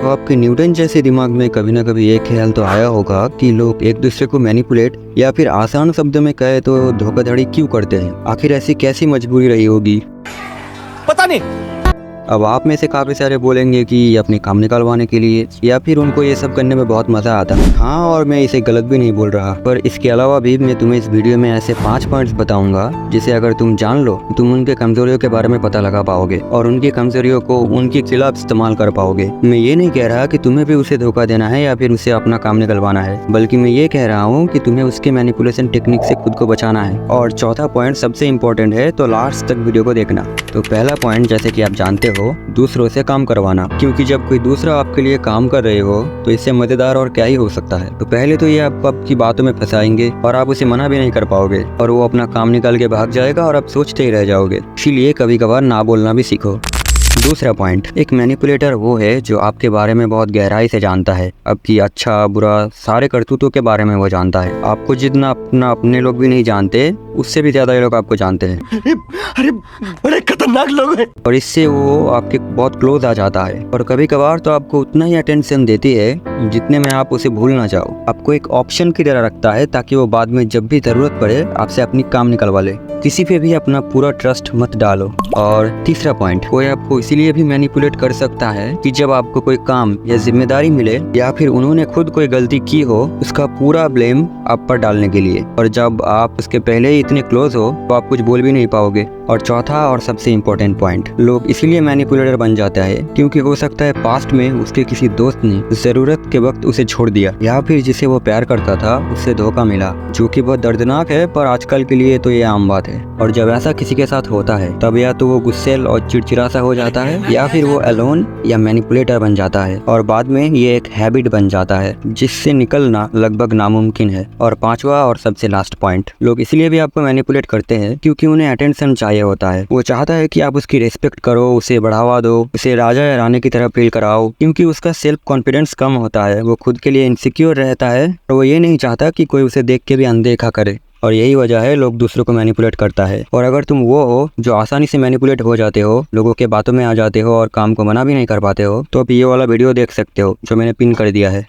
तो आपके न्यूटन जैसे दिमाग में कभी ना कभी एक ख्याल तो आया होगा कि लोग एक दूसरे को मैनिपुलेट या फिर आसान शब्दों में कहे तो धोखाधड़ी क्यों करते हैं। आखिर ऐसी कैसी मजबूरी रही होगी, पता नहीं। अब आप में से काफ़ी सारे बोलेंगे कि अपने काम निकलवाने के लिए या फिर उनको ये सब करने में बहुत मज़ा आता है। हाँ, और मैं इसे गलत भी नहीं बोल रहा, पर इसके अलावा भी मैं तुम्हें इस वीडियो में ऐसे 5 पॉइंट्स बताऊंगा जिसे अगर तुम जान लो तुम उनके कमजोरियों के बारे में पता लगा पाओगे और उनकी कमजोरियों को उनके खिलाफ इस्तेमाल कर पाओगे। मैं ये नहीं कह रहा कि तुम्हें भी उसे धोखा देना है या फिर उसे अपना काम निकलवाना है, बल्कि मैं ये कह रहा हूँ कि तुम्हें उसके मैनिपुलेशन टेक्निक से खुद को बचाना है। और चौथा पॉइंट सबसे इम्पोर्टेंट है, तो लास्ट तक वीडियो को देखना। तो पहला पॉइंट, जैसे कि आप जानते हो, दूसरों से काम करवाना, क्योंकि जब कोई दूसरा आपके लिए काम कर रहे हो तो इससे मजेदार और क्या ही हो सकता है। तो पहले तो ये आपकी बातों में फंसाएंगे और आप उसे मना भी नहीं कर पाओगे और वो अपना काम निकाल के भाग जाएगा और आप सोचते ही रह जाओगे। इसीलिए कभी कभार ना बोलना भी सीखो। दूसरा पॉइंट, एक मैनिपुलेटर वो है जो आपके बारे में बहुत गहराई से जानता है, आपकी अच्छा बुरा सारे करतूतों के बारे में वो जानता है। आपको जितना अपने लोग भी नहीं जानते, उससे भी ज्यादा ये लोग आपको जानते हैं। अरे बड़े खतरनाक लोग हैं। और इससे वो आपके बहुत क्लोज आ जाता है और कभी कभार तो आपको उतना ही अटेंशन देती है जितने में आप उसे भूल ना जाओ। आपको एक ऑप्शन की तरह रखता है ताकि वो बाद में जब भी जरूरत पड़े आपसे अपनी काम निकलवा ले। किसी पे भी अपना पूरा ट्रस्ट मत डालो। और तीसरा पॉइंट, कोई आपको इसीलिए भी मैनिपुलेट कर सकता है कि जब आपको कोई काम या जिम्मेदारी मिले या फिर उन्होंने खुद कोई गलती की हो, उसका पूरा ब्लेम आप पर डालने के लिए। और जब आप उसके पहले ही इतने क्लोज हो तो आप कुछ बोल भी नहीं पाओगे। और चौथा और सबसे इम्पोर्टेंट पॉइंट, लोग इसीलिए मैनिपुलेटर बन जाता है क्योंकि हो सकता है पास्ट में उसके किसी दोस्त ने जरूरत के वक्त उसे छोड़ दिया या फिर जिसे वो प्यार करता था उससे धोखा मिला, जो कि बहुत दर्दनाक है, पर आजकल के लिए तो ये आम बात है। और जब ऐसा किसी के साथ होता है तब या तो वो गुस्सेल और चिड़चिड़ा सा हो जाता है या फिर वो अलोन या मैनिपुलेटर बन जाता है और बाद में ये एक हैबिट बन जाता है जिससे निकलना लगभग नामुमकिन है। और पांचवा और सबसे लास्ट पॉइंट, लोग इसलिए भी आपको मैनिपुलेट करते हैं क्योंकि उन्हें अटेंशन चाहिए होता है। वो चाहता है कि आप उसकी रिस्पेक्ट करो, उसे बढ़ावा दो, उसे राजा या रानी की तरह फील कराओ, क्योंकि उसका सेल्फ कॉन्फिडेंस कम होता है, वो खुद के लिए इनसिक्योर रहता है और वो ये नहीं चाहता कि कोई उसे देख के भी अनदेखा करे। और यही वजह है लोग दूसरों को मैनिपुलेट करता है। और अगर तुम वो हो जो आसानी से मैनिपुलेट हो जाते हो, लोगों के बातों में आ जाते हो और काम को मना भी नहीं कर पाते हो, तो आप ये वाला वीडियो देख सकते हो जो मैंने पिन कर दिया है।